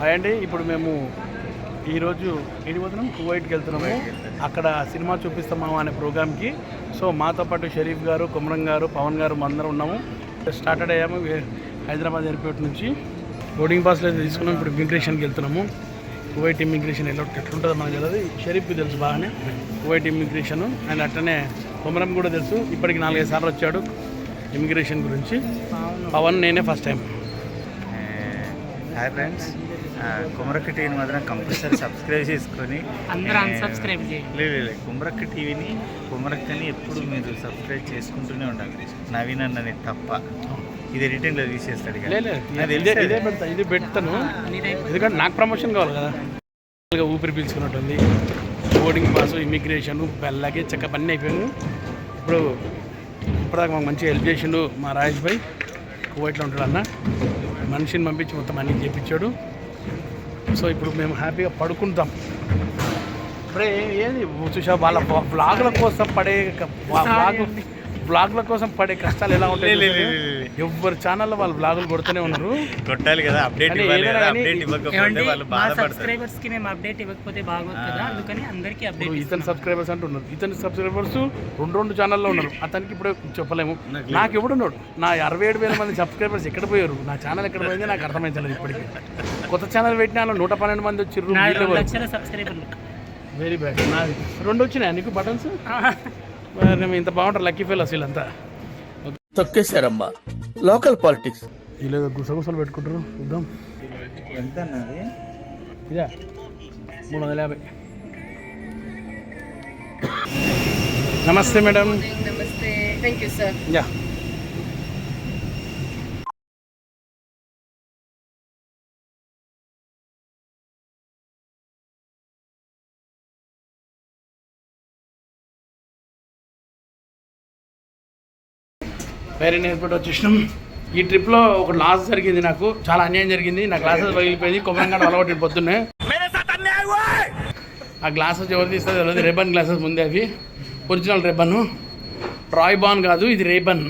అండి ఇప్పుడు మేము ఈరోజు పోతున్నాం కువైట్కి వెళ్తున్నాము. అక్కడ సినిమా చూపిస్తాము అనే ప్రోగ్రామ్కి. సో మాతో పాటు షరీఫ్ గారు, కుమరం గారు, పవన్ గారు అందరం ఉన్నాము. స్టార్టెడ్ అయ్యాము హైదరాబాద్ ఎయిర్పోర్ట్ నుంచి. బోర్డింగ్ పాస్లు అయితే తీసుకున్నాం. ఇప్పుడు ఇమిగ్రేషన్కి వెళ్తున్నాము. కువైట్ ఇమిగ్రేషన్ ఎట్లుంటుందో మనకు తెలియదు. షరీఫ్కి తెలుసు బాగానే కువైట్ ఇమిగ్రేషన్. అండ్ అట్లనే కుమరం కూడా తెలుసు. ఇప్పటికి 4-5 సార్లు వచ్చాడు ఇమిగ్రేషన్ గురించి. పవన్ నేనే ఫస్ట్ టైం. హాయ్ ఫ్రెండ్స్, కుమరక్క టీవీని మాత్రం కంపల్సరీ సబ్స్క్రైబ్ చేసుకొని అందరూ అన్సబ్స్క్రైబ్ చేయండి. లేదు కుమరక్క టీవీని కుమరక్కని ఎప్పుడు మీరు సబ్స్క్రైబ్ చేసుకుంటూనే ఉండాలి. నవీన్ అన్నని తప్ప ఇది ఎడిటింగ్లో తీసేస్తాడు. ఇదే పెడతా, ఇది పెడతాను ఎందుకంటే నాకు ప్రమోషన్ కావాలి కదా. ఊపిరి పీల్చుకున్నట్టుంది. Boarding pass, immigration, luggage checkup అన్నీ అయిపోయాను. ఇప్పటిదాకా మాకు మంచిగా హెల్ప్ చేసిండు మా రాజేష్ భాయ్. కువైట్లో ఉంటాడు అన్న. మనిషిని పంపించి మొత్తం అన్నీ చేయించాడు. సో ఇప్పుడు మేము హ్యాపీగా పడుకుంటాం. ఇప్పుడే ఏది చూసా వాళ్ళ బ్లాగుల కోసం పడే కష్టాలు ఎలా ఉంటాయి. ఎవరి ఛానల్లో వాళ్ళు బ్లాగులు కొడుతూనే ఉన్నారు. కొట్టాలి కదా, అప్డేట్ సబ్స్క్రైబర్స్ కి మేము అప్డేట్ ఇవ్వకపోతే బాగోదు కదా, అందుకని అందరికీ అప్డేట్. ఇతని సబ్స్క్రైబర్స్ అంటున్నారు. ఇతని సబ్స్క్రైబర్స్ 2 ఛానల్లో ఉన్నారు. అతనికి ఇప్పుడు చెప్పలేము. నాకు ఎవడున్నాడు? నా 67,000 మంది సబ్స్క్రైబర్స్ ఎక్కడ పోయారు? నా ఛానల్ ఎక్కడ పోయింది నాకు అర్థమైంది. ఇప్పటికీ కొత్త ఛానల్ పెట్టినా 112 మంది వచ్చిర్రు. సబ్స్క్రైబర్లు వెరీ బ్యాడ్. నాది 2 వచ్చినాయి నీకు బటన్స్. మేము ఇంత బాగుంటారు లక్కీ ఫెయిల్ అసలు అంతా తొక్కేశారమ్మా. లోకల్ పాలిటిక్స్ ఇలా గుసగుసలు పెట్టుకుంటారు. చూద్దాం ఎంత అన్నది. ఇదా 350. నమస్తే మేడం. నమస్తే, థ్యాంక్ యూ సార్. యా వేరే ఎయిర్పోర్ట్ వచ్చేసినాం. ఈ ట్రిప్లో ఒక లాస్ జరిగింది. నాకు చాలా అన్యాయం జరిగింది. నా గ్లాసెస్ పగిలిపోయింది. కొబ్బరిగా అలవాటు పొద్దున్నే. ఆ గ్లాసెస్ ఎవరు తీస్తుంది తెలియదు. రేబన్ గ్లాసెస్ ముందే అవి ఒరిజినల్ రేబన్, ట్రాయ్ బాన్ కాదు, ఇది రేబన్.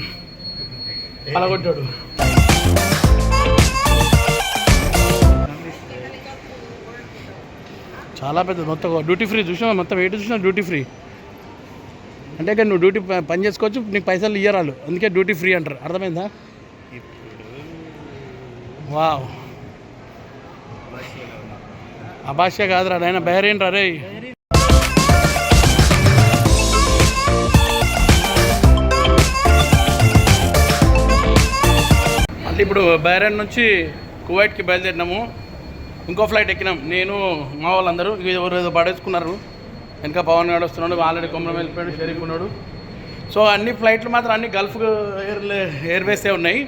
పలగొట్టాడు. చాలా పెద్ద మొత్తం డ్యూటీ ఫ్రీ చూసినా. మొత్తం ఏంటి చూసినా డ్యూటీ ఫ్రీ. అంటే కానీ నువ్వు డ్యూటీ పని చేసుకోవచ్చు, నీకు పైసలు ఇయ్యరాలు, అందుకే డ్యూటీ ఫ్రీ అంటారు. అర్థమైందా? వావ్, అభాష్య కాదురా ఆయన బహ్రెయిన్ రా రే. అంటే ఇప్పుడు బహ్రెయిన్ నుంచి కువైట్కి బయలుదేరినాము. ఇంకో ఫ్లైట్ ఎక్కినాం. నేను మా వాళ్ళందరూ ఎవరు ఏదో పడేసుకున్నారు. వెనక పవన్ గారు వస్తున్నాడు. ఆల్రెడీ కొమరం వెళ్ళిపోయాడు. షరీఫ్ ఉన్నాడు. సో అన్ని ఫ్లైట్లు మాత్రం అన్ని గల్ఫ్ ఎయిర్వేసే ఉన్నాయి.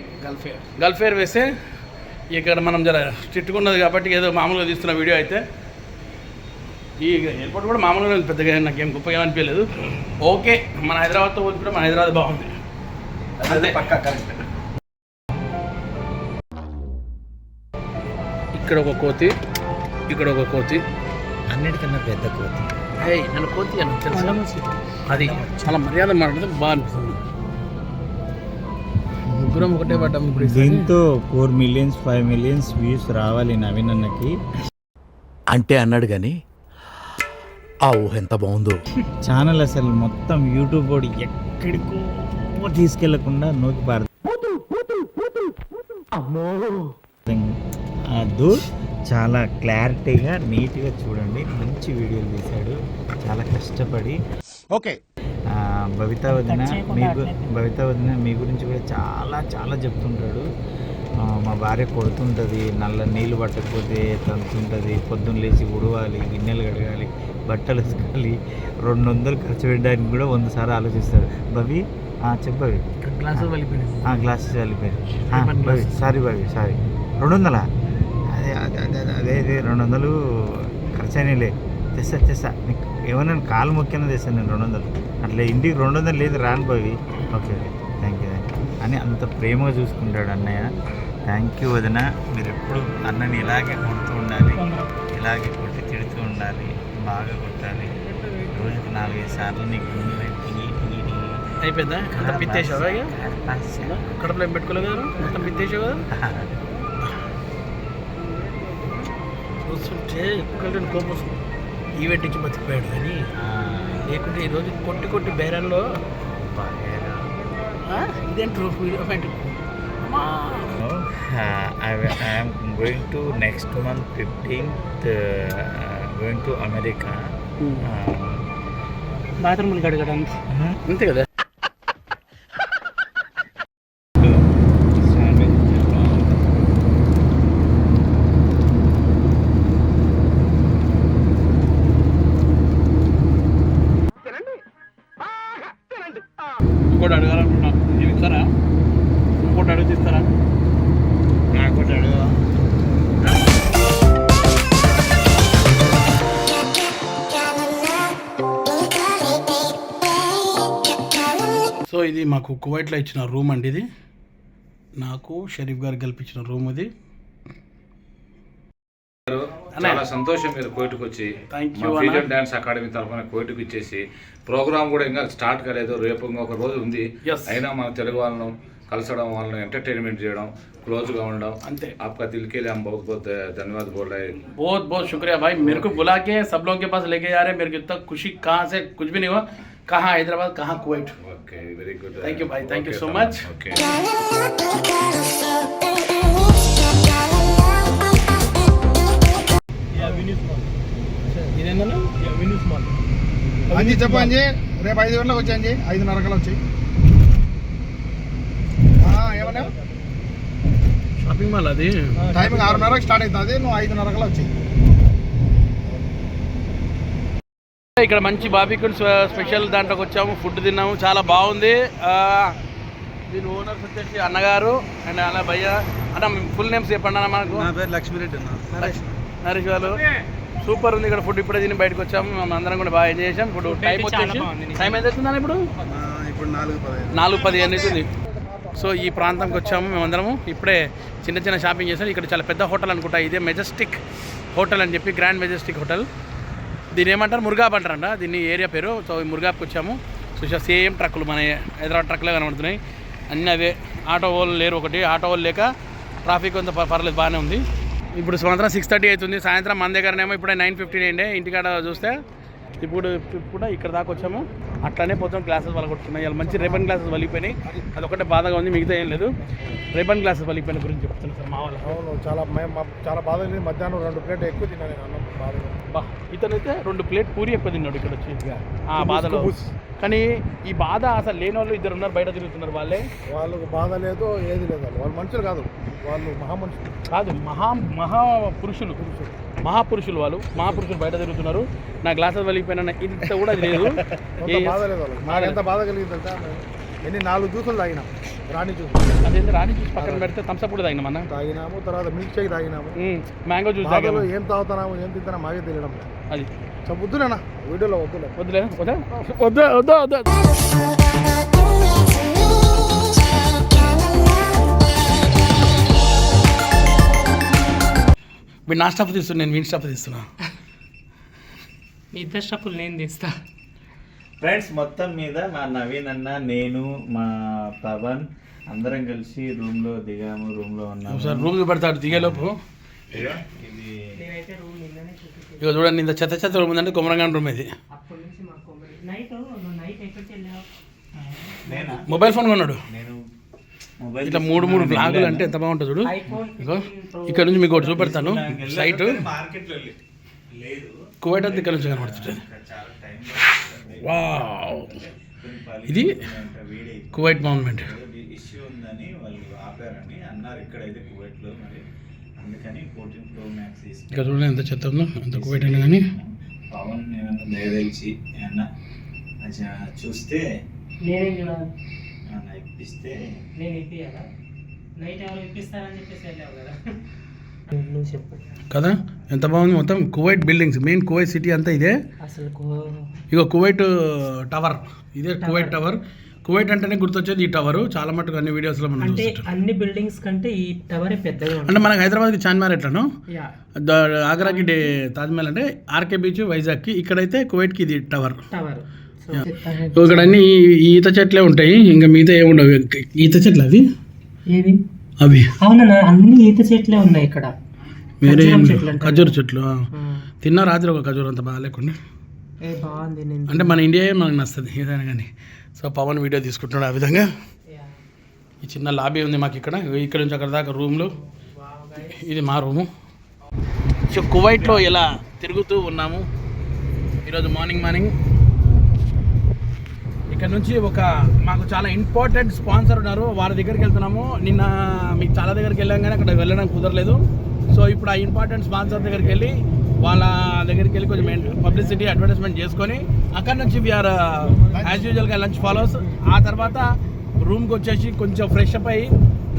గల్ఫ్ ఎయిర్వేసే. ఇక్కడ మనం జర స్ట్రిక్ట్గా ఉన్నది కాబట్టి ఏదో మామూలుగా తీస్తున్న వీడియో అయితే. ఈ ఎయిర్పోర్ట్ కూడా మామూలుగా పెద్దగా నాకేం గొప్పగా అనిపించలేదు. ఓకే, మన హైదరాబాద్తో పోల్చుకుంటే మన హైదరాబాద్ బాగుంది. అదే పక్కా కరెక్ట్. ఇక్కడ ఒక కోతి, ఇక్కడ ఒక కోతి, అన్నిటికన్నా పెద్ద కోతి. నన్ను కోతి అని తెలుసు. అది చాలా మర్యాద మాట్లాడితే బాగా అనిపిస్తుంది. ముగ్గురం ఒకటే పడ్డాం. ఇప్పుడు దీంతో 4 million 5 million వ్యూస్ రావాలి నవీన్ అన్నకి అంటే అన్నాడు కానీ ఆ ఊహ ఎంత బాగుందో. ఛానల్ అసలు మొత్తం యూట్యూబ్ కూడా ఎక్కడికో తీసుకెళ్లకుండా నోకి పారు. అదు చాలా క్లారిటీగా నీట్గా చూడండి. మంచి వీడియోలు తీశాడు చాలా కష్టపడి. ఓకే, భవితా వదిన మీ గురించి కూడా చాలా చాలా చెప్తుంటాడు. మా భార్య కొడుతుంటుంది, నల్ల నీళ్ళు పట్టకపోతే తంతుంటుంది, పొద్దున్న లేచి ఉడవాలి, గిన్నెలు కడగాలి, బట్టలు ఉతకాలి, 200 ఖర్చు పెట్టడానికి కూడా 100 సార్లు ఆలోచిస్తాడు. భవి చెప్పవి గ్లాసెస్ వెళ్ళిపోయినాయి. గ్లాసెస్ వెళ్ళిపోయాయి. భవి సారీ 200 అదే 200 ఖర్చు అయినాయిలే. తెస్తా నీకు ఏమన్నా కాలు మొక్కినా తెస్తాను నేను 200. అట్లా ఇంటికి 200 లేదు రాను భవి. ఓకే థ్యాంక్ యూ అని అంత ప్రేమగా చూసుకుంటాడు అన్నయ్య. థ్యాంక్ యూ వదిన. మీరు ఎప్పుడు అన్నని ఇలాగే కొడుతూ ఉండాలి, ఇలాగే కొట్టి తిడుతూ ఉండాలి, బాగా కొట్టాలి. రోజుకి 4-5 సార్లు నీకు ముందు అయిపోయిందా? అంత పిత్తేసావా? కడుపులో ఏం పెట్టుకోలేదు కదా, మొత్తం పిత్తేసావు కదా. చూస్తే కుక్కలు కోపం వస్తుంది. ఈవెంట్ ఇచ్చి బతికిపోయాడు కానీ లేకుంటే ఈరోజు కొట్టి బేరాల్లో ఇదేంటి I am going to next month 15th going to America. బాత్రూమ్లు కడగడానికి అంతే కదా. ఇంకోటి అడగాలనుకున్నా, ఇది ఇస్తారా? ఇంకోటి అడిగితే ఇస్తారా? నాకు అడుగు. సో ఇది మాకు కువైట్లో ఇచ్చిన రూమ్ అండి. ఇది నాకు షరీఫ్ గారు కల్పించిన రూమ్ ఇది. చాలా సంతోషం మీరు కోయిట్కి వచ్చి thank you. Fusion dance academy తరఫున కోయిట్కి ఇచ్చేసి ప్రోగ్రామ్ కూడా ఇంకా స్టార్ట్ కాలేదు, రేపు ఇంకొక రోజు ఉంది. అయినా మన తెలుగు వాళ్ళను కలసడం, వాళ్ళని ఎంటర్టైన్మెంట్ చేయడం, క్లోజ్గా ఉండడం అంతే. आपका दिल के लिए हम बहुत बहुत धन्यवाद बोल रहे हैं. बहुत बहुत शुक्रिया भाई, मेरे को बुला के सब लोगों के पास लेके जा रहे हैं. मेरे को इतना खुशी कहाँ से कुछ भी नहीं हुआ. कहाँ हैदराबाद, कहाँ Kuwait. Okay, very good. Thank you भाई, thank you so much. Okay. ఇదేందన్నా? అంజీ చెప్పు అంజీ, రేపు 5 గంటలకు వచ్చి అంజీ, 5:30 కల్లా వచ్చాయి. ఏమన్నా షాపింగ్ మాల్ అది. టైమింగ్ 6:30కి స్టార్ట్ అవుతుంది, నువ్వు 5:30 కల్లా వచ్చాయి. ఇక్కడ మంచి బాబిక్యూన్ స్పెషల్ దాంట్లోకి వచ్చాము, ఫుడ్ తిన్నాము, చాలా బాగుంది. దీని ఓనర్స్ వచ్చేసి అన్నగారు అండ్ అలా భయ్య. అన్న ఫుల్ నేమ్స్ చెప్పండి అన్న. మనకు నా పేరు లక్ష్మీరెడ్డి అన్న. నరేష్ వాళ్ళు. సూపర్ ఉంది ఇక్కడ ఫుడ్. ఇప్పుడే తిని బయటకు వచ్చాము, మేము అందరం కూడా బాగా ఎంజాయ్ చేసాం. ఇప్పుడు టైం వచ్చేసి టైం ఎంత అవుతుందని ఇప్పుడు 4:10 అవుతుంది. సో ఈ ప్రాంతంకి వచ్చాము మేమందరము. ఇప్పుడే చిన్న షాపింగ్ చేసాం. ఇక్కడ చాలా పెద్ద హోటల్ అనుకుంటా, ఇదే మెజెస్టిక్ హోటల్ అని చెప్పి, గ్రాండ్ మెజెస్టిక్ హోటల్. దీన్ని ఏమంటారు, మురుగాబ్ అంటారంట దీన్ని ఏరియా పేరు. సో ఈ మురుగాబ్కి వచ్చాము. చూసా సేమ్ ట్రక్కులు మన హైదరాబాద్ ట్రక్లే కనబడుతున్నాయి. అన్నీ అవే. ఆటో వాళ్ళు లేరు, ఒకటి ఆటో వాళ్ళు లేక ట్రాఫిక్ అంతా పర్లేదు, బాగానే ఉంది. ఇప్పుడు సాయంత్రం 6:30 అవుతుంది. సాయంత్రం మన దగ్గరనేమో ఇప్పుడే 9:15 అయిండే. ఇంటికాడ చూస్తే ఇప్పుడు కూడా ఇక్కడ దాకా వచ్చాము. అట్లానే పోతాం. గ్లాసెస్ వలగొట్టుకున్నాయి. ఇలా మంచి రేబన్ గ్లాసెస్ వలిగిపోయినాయి. అదొకటే బాధగా ఉంది, మిగతా ఏం లేదు. రేబన్ గ్లాసెస్ వలిగిపోయిన గురించి చెప్తున్నాను సార్ మా వాళ్ళు. అవును, చాలా బాధ లేదు. మధ్యాహ్నం 2 ప్లేట్లు ఎక్కువ తిన్నాను నేను అన్నం. బాధ ఇతనైతే 2 ప్లేట్ పూరి ఎక్కువ తిన్నాడు ఇక్కడ వచ్చి ఆ బాధలో. కానీ ఈ బాధ అసలు లేని వాళ్ళు 2 ఉన్నారు, బయట తిరుగుతున్నారు. వాళ్ళకు బాధ లేదు, ఏది లేదు. వాళ్ళు మనుషులు కాదు, వాళ్ళు మహామనుషులు కాదు, మహాపురుషులు వాళ్ళు. మహాపురుషులు బయట తిరుగుతున్నారు. నా గ్లాసెస్ వలిగిపోయినా ఇంత కూడా లేదు. బాధ లేదు వాళ్ళకి. నాకు ఎంత బాధ కలిగిందంటే ఎన్ని 4 జ్యూసులు తాగినాం. రాణి జ్యూస్. అదేంటి రాణి జ్యూస్ పక్కన పెడితే థమ్స్అప్ కూడా తాగినామన్నా. తాగినాము, తర్వాత మిల్క్ షేక్ తాగినాము, మ్యాంగో జ్యూస్ తాగాము. ఏం తాగుతున్నాము, ఏం తింటున్నా మాకే తెలియడం లేదు. అది వద్దులేనా, వీడియోలో వద్దులే. వద్దు. మీరు నా స్టాఫ్ తీస్తున్నా, నేను మీ స్టాఫ్ తీస్తున్నా. మీ ఇద్దరు స్టప్పులు నేను తీస్తా. ఫ్రెండ్స్, మొత్తం మీద మా నవీన్ అన్న, నేను, మా పవన్ అందరం కలిసి రూమ్లో దిగాము. రూమ్లో ఉన్నాము. సార్ రూమ్ చూపెడతాడు దిగేలోపు. ఇది ఇక చూడండి, ఇంత చెత్త రూమ్ ఉందంటే కొమరంగాన్ రూమ్ ఇది. అప్పటి నుంచి మాకు నైట్ ఎక్కడికి వెళ్ళావు? మొబైల్ ఫోన్ కొన్నాడు. నేను మొబైల్ ఇట్లా 3 బ్లాగులు అంటే ఎంత బాగుంటుంది చూడు. ఇగో ఇక్కడ నుంచి మీకు ఒకటి చూపెడతాను. సైట్ మార్కెట్లో లేదు, కువైట్ అంతా ఇక్కడ నుంచి కనబడుతుంది. చాలా టైం. వావ్, ఇది కువైట్ మాన్యుమెంట్. ఇష్యూ ఉందని వాళ్ళు ఆపారని అన్నారు ఇక్కడైతే కువైట్లో. మరి అందుకని 14 Pro Max ఇక్కడ చూడండి ఎంత చెత్త ఉందో, ఎంత కువైట్ అయినా కానీ. పవన్ ఏమన్నా దయదలిచి ఏమన్నా చూస్తే నేనేం చూడాలి, ఏమన్నా ఇప్పిస్తే నేను ఇప్పియాలా? నైట్ ఎవరు ఇప్పిస్తారని చెప్పేసి వెళ్ళావు కదా. నువ్వు చెప్పు కదా ఎంత బాగుంది. మొత్తం Kuwait buildings, main Kuwait city అంతా ఇదే. అసలు ఇగో కువైట్ టవర్, ఇదే కువైట్ టవర్. కువైట్ అంటేనే గుర్తొచ్చేది ఈ టవర్. చాలా మటుకు అన్ని వీడియోస్లో మనం అంటే అన్ని బిల్డింగ్స్ కంటే ఈ టవరే పెద్దగా అంటే మనకి హైదరాబాద్కి చార్మినార్ ఎట్లాను, ఆగ్రాకి తాజ్మహల్ అంటే ఆర్కే బీచ్, వైజాగ్కి. ఇక్కడైతే కువైట్కి ఇది టవర్. ఇక్కడ అన్ని ఈత చెట్లే ఉంటాయి, ఇంకా మిగతా ఏముండవు. ఈత చెట్లు అవి ఏవి అవి అవునా, అన్ని ఈత చెట్లే ఉన్నాయి ఇక్కడ. వేరే ఖర్జూర చెట్లు. తిన్నా రాత్రి ఒక ఖజూర్ అంత బాగా లేకుండా, బాగుంది నేను అంటే మన ఇండియా మనకు నచ్చుతుంది ఏదైనా కానీ. సో పవన్ వీడియో తీసుకుంటున్నాడు ఆ విధంగా. ఈ చిన్న లాబీ ఉంది మాకు ఇక్కడ, ఇక్కడ నుంచి అక్కడ దాకా రూమ్లు. ఇది మా రూము. సో కువైట్లో ఇలా తిరుగుతూ ఉన్నాము ఈరోజు మార్నింగ్. ఇక్కడ నుంచి మాకు చాలా ఇంపార్టెంట్ స్పాన్సర్ ఉన్నారు, వారి దగ్గరికి వెళ్తున్నాము. నిన్న మీకు చాలా దగ్గరికి వెళ్ళాం కానీ అక్కడ వెళ్ళడం కుదరలేదు. సో ఇప్పుడు ఆ ఇంపార్టెంట్ స్పాన్సర్ దగ్గరికి వెళ్ళి వాళ్ళ దగ్గరికి వెళ్ళి కొంచెం పబ్లిసిటీ అడ్వర్టైజ్మెంట్ చేసుకొని అక్కడ నుంచి వీఆర్ యాజ్ యూజువల్గా లంచ్ ఫాలోస్. ఆ తర్వాత రూమ్కి వచ్చేసి కొంచెం ఫ్రెష్ అప్ అయ్యి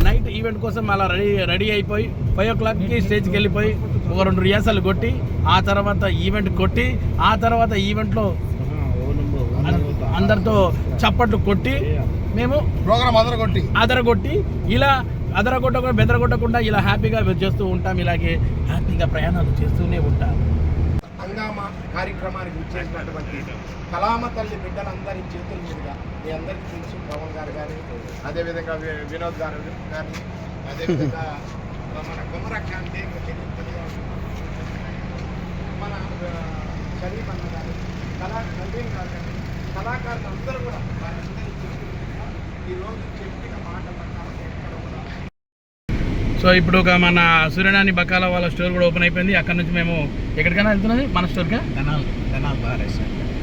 నైట్ ఈవెంట్ కోసం అలా రెడీ అయిపోయి 5 o'clockకి స్టేజ్కి వెళ్ళిపోయి ఒక 2 రిహార్సల్ కొట్టి ఆ తర్వాత ఈవెంట్ కొట్టి ఆ తర్వాత ఈవెంట్లో అందరితో చప్పట్లు కొట్టి మేము ప్రోగ్రామ్ అదరగొట్టి ఇలా అదరగొట్టకుండా బెదరగొట్టకుండా ఇలా హ్యాపీగా చేస్తూ ఉంటాం. ఇలాగే హ్యాపీగా ప్రయాణాలు చేస్తూనే ఉంటాం. హంగామా కార్యక్రమానికి విచ్చేసినటువంటి కలామ తల్లి బిడ్డలందరి చేతుల మీదుగా మీ అందరికీ తెలుసు, పవన్ గారు కానీ, అదేవిధంగా వినోద్ గారు కానీ, అదేవిధంగా మన కుమరక్క అంటే మన షరీఫ్ అన్న కానీ, నవీన్ గారు కానీ, కళాకారులు అందరూ కూడా వారందరి చేతుల మీదుగా ఈరోజు చెప్పిన మాట ప్రకారం ఎక్కడ కూడా. సో ఇప్పుడు ఒక మన సూర్యనాని బకాల వాళ్ళ స్టోర్ కూడా ఓపెన్ అయిపోయింది. అక్కడ నుంచి మేము ఎక్కడికైనా వెళ్తున్నది మన స్టోర్గా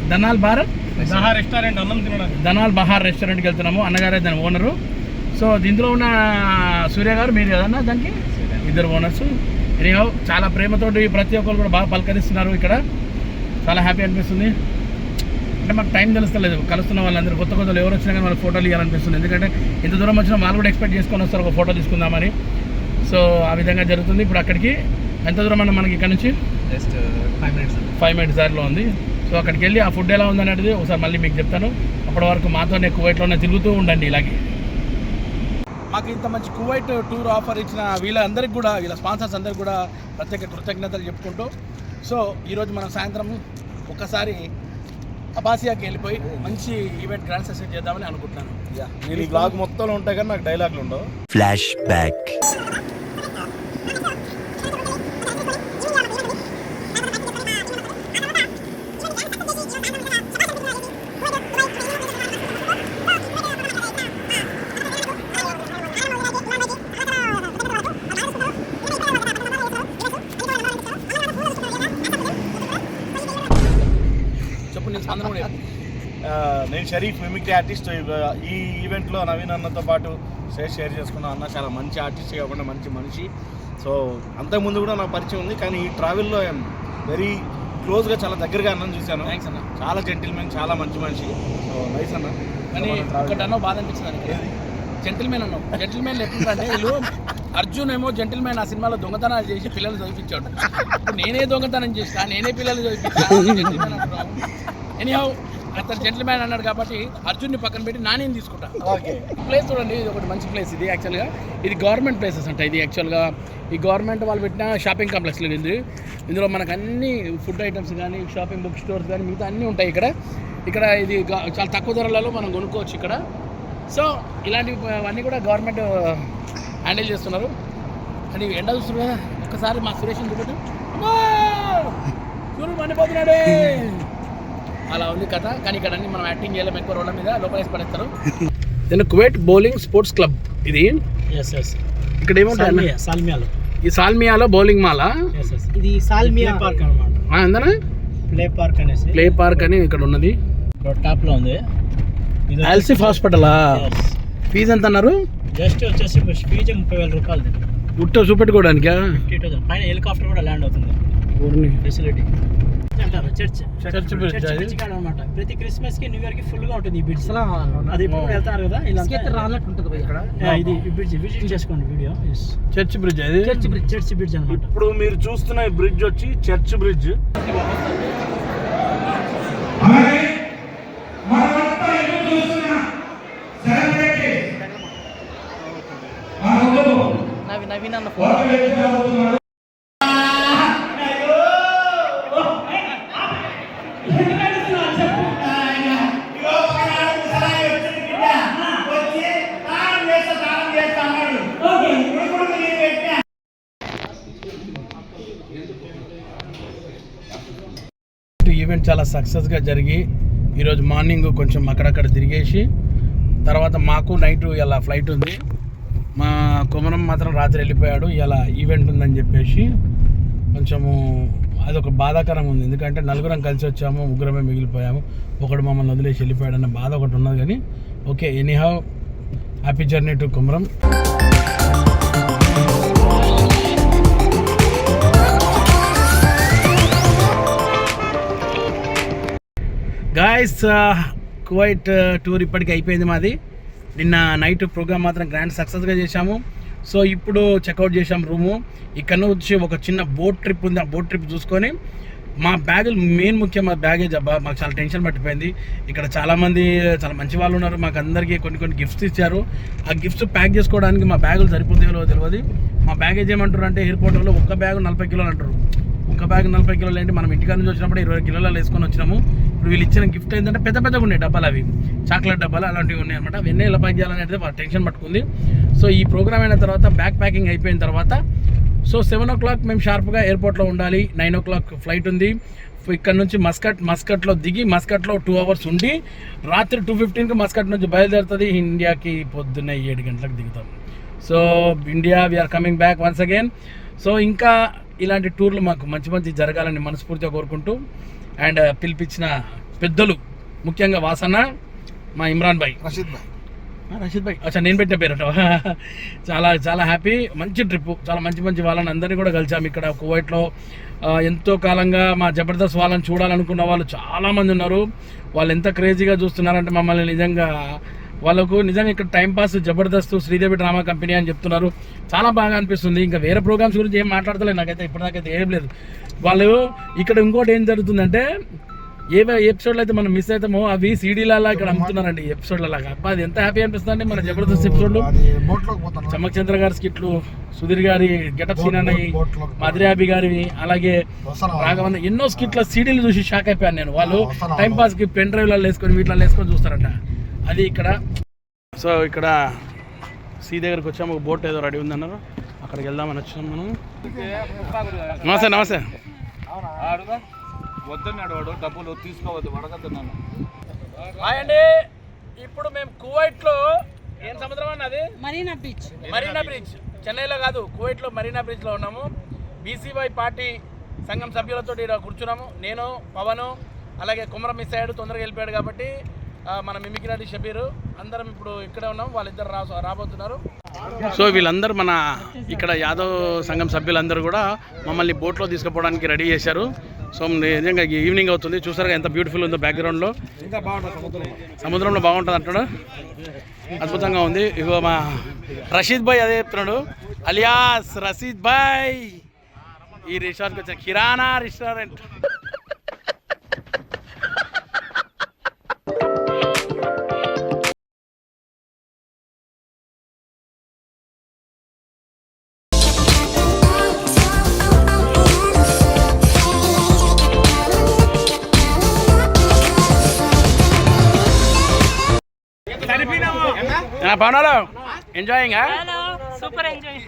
ధనాల్ బహార్ రెస్టారెంట్ అన్నం తినడానికి ధనాల్ బహార్ రెస్టారెంట్కి వెళ్తున్నాము. అన్నగారే దాని ఓనరు. సో దీంట్లో ఉన్న సూర్య గారు మీరు కదన్నా దానికి ఇద్దరు ఓనర్స్. ఎనీహౌ చాలా ప్రేమతోటి ప్రతి ఒక్కరు కూడా బాగా పలకరిస్తున్నారు. ఇక్కడ చాలా హ్యాపీ అనిపిస్తుంది. అంటే మాకు టైం తెలుస్తలేదు, కలుస్తున్న వాళ్ళందరూ కొత్త ఎవరు వచ్చినా కానీ వాళ్ళకి ఫోటోలు ఇవ్వాలనిపిస్తుంది. ఎందుకంటే ఇంత దూరం వచ్చినా వాళ్ళు కూడా ఎక్స్పెక్ట్ చేసుకొని వస్తారు ఒక ఫోటో తీసుకుందామని. సో ఆ విధంగా జరుగుతుంది. ఇప్పుడు అక్కడికి ఎంత దూరం అన్న మనకి ఇక్కడ నుంచి జస్ట్ 5 minutes దారిలో ఉంది. సో అక్కడికి వెళ్ళి ఆ ఫుడ్ ఎలా ఉందనేది ఒకసారి మళ్ళీ మీకు చెప్తాను. అప్పటి వరకు మాతోనే కువైట్లోనే తిరుగుతూ ఉండండి ఇలాగే. మాకు ఇంత మంచి కువైట్ టూర్ ఆఫర్ ఇచ్చిన వీళ్ళందరికీ కూడా, వీళ్ళ స్పాన్సర్స్ అందరికీ కూడా ప్రత్యేక కృతజ్ఞతలు చెప్పుకుంటూ, సో ఈరోజు మనం సాయంత్రం ఒకసారి అబాసియాకి వెళ్ళిపోయి మంచి ఈవెంట్ గ్రాండ్ సక్సెస్ చేద్దామని అనుకుంటున్నాను. నేను ఈ బ్లాగ్ మొత్తంలో ఉంటాయి కానీ నాకు డైలాగ్లు ఉండవు. Flash back. చెప్పు నీ స్పందన కూడా చెప్పు. నేను షరీఫ్ మిమిక్రీ ఆర్టిస్ట్. ఈ ఈవెంట్లో నవీన్ అన్నతో పాటు షేర్ చేసుకున్నాను. అన్న చాలా మంచి ఆర్టిస్ట్ కాకుండా మంచి మనిషి. సో అంతకుముందు కూడా నాకు పరిచయం ఉంది, కానీ ఈ ట్రావెల్లో వెరీ క్లోజ్గా చాలా దగ్గరగా అన్నని చూశాను. థ్యాంక్స్ అన్న. చాలా జెంటిల్మెన్, చాలా మంచి మనిషి. సో నైస్ అన్న. కానీ ఒకటి అన్నో బాధ అనిపించింది. జెంటిల్మెన్ అన్నావు. జెంటిల్మెన్ ఎట్లుంటే వీళ్ళు అర్జున్ ఏమో జెంటిల్మెన్ ఆ సినిమాలో దొంగతనాలు చేసి పిల్లలు చదివించాడు. ఇప్పుడు నేనే దొంగతనం చేసినా, నేనే పిల్లలు చదివించాను. ఎనీహౌ అతను జెంటిల్మెన్ అన్నాడు కాబట్టి అర్జున్ని పక్కన పెట్టి నానేం తీసుకుంటా. ఓకే. ప్లేస్ చూడండి, ఇది ఒకటి మంచి ప్లేస్. ఇది యాక్చువల్గా ఇది గవర్నమెంట్ ప్లేసెస్ అంట. ఇది యాక్చువల్గా ఈ గవర్నమెంట్ వాళ్ళు పెట్టిన షాపింగ్ కాంప్లెక్స్లో ఉంది. ఇందులో మనకు అన్ని ఫుడ్ ఐటమ్స్ కానీ, షాపింగ్ బుక్ స్టోర్స్ కానీ మిగతా అన్నీ ఉంటాయి ఇక్కడ. ఇది చాలా తక్కువ ధరలలో మనం కొనుక్కోవచ్చు ఇక్కడ. సో ఇలాంటివన్నీ కూడా గవర్నమెంట్ హ్యాండిల్ చేస్తున్నారు. కానీ ఎండ చూస్తున్నారు కదా, ఒక్కసారి మా సురేష్ని చూపెట్టు. సూర్యుడు మండిపోతున్నాడే అలా ఉంది కథ. కానీ ఇక్కడ అన్ని మనం యాక్టింగ్ చేయలేము, ఎక్కువ రోడ్ల మీద లోపలేసి పడేస్తారు. నేను కువైట్ బౌలింగ్ స్పోర్ట్స్ క్లబ్ ఇది. ఇక్కడ ఏముంటాయి సాల్మియాలో, ఈ సాల్మియాలో బౌలింగ్ మాల. ఇది సాల్మియా పార్క్ అనమాట. అందరూ ప్లే పార్క్ అని ఇక్కడ ఉన్నది. టాప్ లో ఉంది. ఆల్సిఫ్ హాస్పిటలా? ఫీజు ఎంత అన్నారు? జస్ట్ వచ్చేసి ఫీజు 30,000 రూపాయలు. గుట్ట చూపెట్టుకోవడానికా? 50,000 పైన హెలికాప్టర్ కూడా ల్యాండ్ అవుతుంది. ఫెసిలిటీ అంటారు చర్చ్ బ్రిడ్జ్ అనమాట. ప్రతి క్రిస్మస్ కి న్యూ ఇయర్ కి ఫుల్ గా ఉంటుంది ఈ బ్రిడ్జ్. అది ఇప్పుడు వెళ్తారు కదా, ఇలా రానట్టు ఉంటుంది ఇక్కడ. ఇది బ్రిడ్జ్ విజిట్ చేసుకోండి వీడియో. చర్చ్ బ్రిడ్జ్ అది. చర్చ్ బ్రిడ్జ్ అనమాట. ఇప్పుడు మీరు చూస్తున్న ఈ బ్రిడ్జ్ వచ్చి చర్చ్ బ్రిడ్జ్. నవీన్ అన్న ఫోన్. ఈవెంట్ చాలా సక్సెస్గా జరిగి ఈరోజు మార్నింగ్ కొంచెం అక్కడక్కడ తిరిగేసి తర్వాత మాకు నైట్ ఇలా ఫ్లైట్ ఉంది. మా కుమరం మాత్రం రాత్రి వెళ్ళిపోయాడు. ఇలా ఈవెంట్ ఉందని చెప్పేసి కొంచెము అదొక బాధాకరంగా ఉంది. ఎందుకంటే నలుగురం కలిసి వచ్చాము, ముగ్గురమే మిగిలిపోయాము, ఒకడు మమ్మల్ని వదిలేసి వెళ్ళిపోయాడన్న బాధ ఒకటి ఉన్నది. కానీ okay, anyhow happy journey to Komaram. Guys, Kuwait tour ఇప్పటికి అయిపోయింది మాది. నిన్న నైట్ ప్రోగ్రామ్ మాత్రం గ్రాండ్ సక్సెస్గా చేశాము. సో ఇప్పుడు చెక్అవుట్ చేసాం రూము. ఇక్కడ నుంచి ఒక చిన్న బోట్ ట్రిప్ ఉంది. ఆ బోట్ ట్రిప్ చూసుకొని మా బ్యాగులు మెయిన్ ముఖ్యం, మా బ్యాగేజ్ అబ్బా మాకు చాలా టెన్షన్ పట్టిపోయింది. ఇక్కడ చాలామంది చాలా మంచి వాళ్ళు ఉన్నారు, మాకు అందరికీ కొన్ని గిఫ్ట్స్ ఇచ్చారు. ఆ గిఫ్ట్స్ ప్యాక్ చేసుకోవడానికి మా బ్యాగులు సరిపోతాయో తెలియదు. మా బ్యాగేజ్ ఏమంటారు అంటే ఎయిర్పోర్ట్ వాళ్ళు ఒక్క బ్యాగ్ 40 కిలోలు అంటారు. ఒక బ్యాగ్ 40 కిలోలు ఏంటి, మనం ఇంటికాడ నుంచి వచ్చినప్పుడు 20 కిలోలు వేసుకొని వచ్చినాము. ఇప్పుడు వీళ్ళు ఇచ్చిన గిఫ్ట్ ఏంటంటే పెద్దగా ఉన్నాయి డబ్బాలు, అవి చాక్లెట్ డబ్బాలు అలాంటివి ఉన్నాయి అనమాట. అవన్నీ ఎలా ప్యాక్ చేయాలనేది టెన్షన్ పట్టుకుంది. సో ఈ ప్రోగ్రామ్ అయిన తర్వాత బ్యాగ్ ప్యాకింగ్ అయిపోయిన తర్వాత సో 7 o'clock మేము షార్ప్గా ఎయిర్పోర్ట్లో ఉండాలి. 9 o'clock ఫ్లైట్ ఉంది. ఇక్కడ నుంచి మస్కట్లో దిగి మస్కట్లో 2 hours ఉండి రాత్రి 2:15కి మస్కట్ నుంచి బయలుదేరుతుంది. ఇండియాకి పొద్దున్నే 7 గంటలకు దిగుతాం. So India we are coming back once again. So ఇంకా ఇలాంటి టూర్లు మాకు మంచి జరగాలని మనస్ఫూర్తిగా కోరుకుంటూ అండ్ పిలిపించిన పెద్దలు, ముఖ్యంగా వాసన్న, మా ఇమ్రాన్ భాయ్, రషీద్ భాయ్ అచ్చా నేను పెట్టిన పేరట. చాలా హ్యాపీ. మంచి ట్రిప్, చాలా మంచి వాళ్ళని అందరినీ కూడా కలిసాము ఇక్కడ కువైట్లో. ఎంతో కాలంగా మా జబర్దస్త్ వాళ్ళని చూడాలనుకున్న వాళ్ళు చాలామంది ఉన్నారు. వాళ్ళు ఎంత క్రేజీగా చూస్తున్నారంటే మమ్మల్ని వాళ్ళకు నిజంగా ఇక్కడ timepass Jabardasth Sridevi drama company అని చెప్తున్నారు. చాలా బాగా అనిపిస్తుంది. ఇంకా వేరే ప్రోగ్రామ్స్ గురించి ఏం మాట్లాడతలేదు నాకైతే, ఇప్పటిదాకైతే ఏం లేదు. వాళ్ళు ఇక్కడ ఇంకోటి ఏం జరుగుతుందంటే ఏ ఎపిసోడ్లో అయితే మనం మిస్ అవుతామో అవి సీడీలలో ఇక్కడ అమ్ముతున్నారండి ఎపిసోడ్లలాగా. అబ్బా అది ఎంత హ్యాపీ అనిపిస్తుంది అండి. మన జబర్దస్త్ ఎపిసోడ్లు, చమ్మక్ చంద్ర గారి స్కిట్లు, సుధీర్ గారి గెటప్ సీన్ అన్నవి, మధురాబి గారివి, అలాగే రాఘవన్ ఎన్నో స్కిట్ల సీడీలు చూసి షాక్ అయిపోయాను నేను. వాళ్ళు టైంపాస్కి పెన్ డ్రైవ్లలో వేసుకొని వీటిలో వేసుకొని చూస్తారంట. అది ఇక్కడ. సో ఇక్కడ సీ దగ్గరికి వచ్చాము. ఒక బోట్ ఏదో రెడీ ఉందన్నారు, అక్కడికి వెళ్దామని వచ్చాము మనం. నమస్తే. వద్దన్నాడు వాడు, డబ్బులు తీసుకోవద్దు అడగద్దున్నాను. హాయ్ అండి. ఇప్పుడు మేము కువైట్లో ఏం సముద్రం అన్నది మరీనా బ్రిడ్జ్, చెన్నైలో కాదు కువైట్లో మరీనా బ్రిడ్జ్లో ఉన్నాము. బీసీవై పార్టీ సంఘం సభ్యులతో ఇక్కడ కూర్చున్నాము. నేను, పవను, అలాగే కుమరం మిస్ అయ్యాడు, తొందరగా వెళ్ళిపోయాడు కాబట్టి మన మిమిక్రీ షబీరు అందరం ఇప్పుడు ఇక్కడే ఉన్నాం. వాళ్ళిద్దరు రాబోతున్నారు. సో వీళ్ళందరూ మన ఇక్కడ యాదవ్ సంఘం సభ్యులందరూ కూడా మమ్మల్ని బోట్లో తీసుకుపోవడానికి రెడీ చేశారు. సో నిజంగా ఈవినింగ్ అవుతుంది, చూసారుగా ఎంత బ్యూటిఫుల్ ఉందో బ్యాక్గ్రౌండ్లో. సముద్రంలో బాగుంటుంది అంటాడు, అద్భుతంగా ఉంది. ఇగో మా రషీద్ భాయ్ అదే చెప్తున్నాడు, అలియాస్ రషీద్ భాయ్ ఈ రిసార్ట్కి వచ్చిన కిరాణా రెస్టారెంట్. బాగున్నాడు, enjoying. Super enjoy.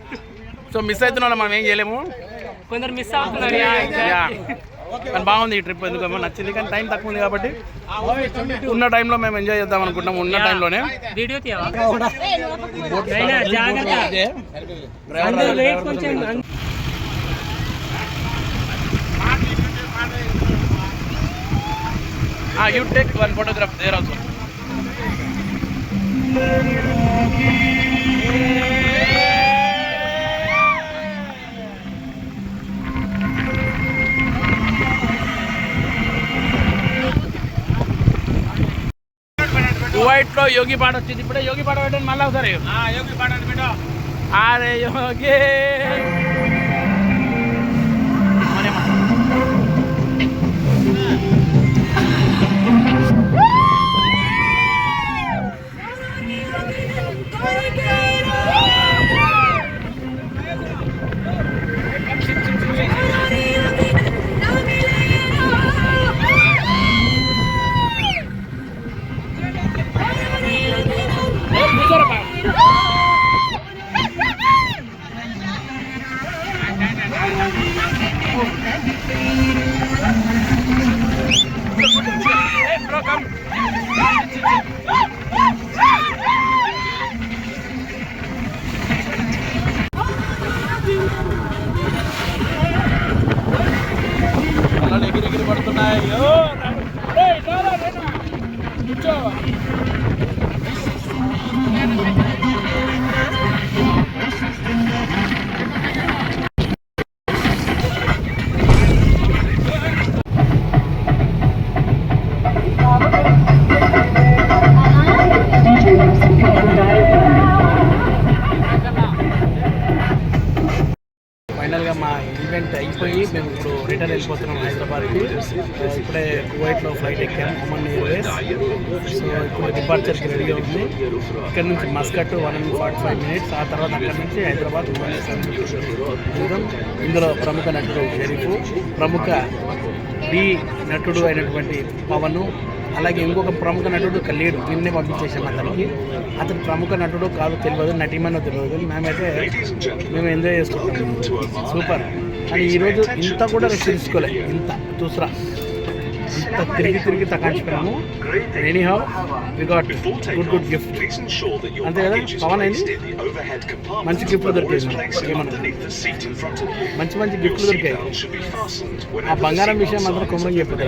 So miss అవుతున్నాం, మనం ఏం చేయలేము, కొందరు మిస్ అవుతున్నారు. కానీ బాగుంది ఈ ట్రిప్, ఎందుకేమో నచ్చింది. కానీ టైం తక్కువ ఉంది కాబట్టి ఉన్న టైంలో మేము ఎంజాయ్ చేద్దాం అనుకుంటాం. ఉన్న టైంలోనే video you take one photograph there also. కువైట్లో యోగి పాట వచ్చింది. ఇప్పుడే యోగి పాట పెట్టండి, మళ్ళీ ఒకసారి యోగి పాట పెట్ట. అరే యోగి ఫైనల్గా మా ఈవెంట్ అయిపోయి మేము ఇప్పుడు రిటర్న్ వెళ్ళిపోతున్నాం హైదరాబాద్కి. ఇప్పుడే కువైట్లో ఫ్లైట్ ఎక్కాము, ఒమన్ ఎయిర్వేస్. సో ఇప్పుడు డిపార్చర్కి రెడీగా ఉంది. ఇక్కడ నుంచి మస్కట్ 145 minutes, ఆ తర్వాత అక్కడ నుంచి హైదరాబాద్ దూరం. ఇందులో ప్రముఖ నటుడు షరీఫ్, ప్రముఖ డి నటుడు అయినటువంటి పవన్, అలాగే ఇంకొక ప్రముఖ నటుడు లేడు, నిన్నే పంపించేసాం అతనికి. అతను ప్రముఖ నటుడు కాదు తెలియదు, నటీమనో తెలియదు. మేము ఎంజాయ్ చేసుకుంటాం, సూపర్. అని ఈరోజు ఇంత కూడా రెస్ట్ తీసుకోలే, ఇంత చూసరా ఇంత తిరిగి తకాంచుకున్నాము. Anyhow we got good gift, అంతే కదా పవన్. అయింది మంచి గిఫ్ట్లు దొరికాయి, ఏమన్నా మంచి గిఫ్ట్లు దొరికాయి. ఆ బంగారం విషయం మాత్రం కుమ్మరం చెప్తారు.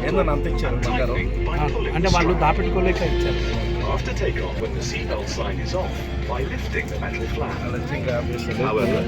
ఏంటన్నా అంత ఇచ్చారు బంగారం? అంటే వాళ్ళు దాపెట్టుకోలేక ఇచ్చారు. After takeoff, when the seatbelt sign is off, by lifting the metal flap. ఇంకా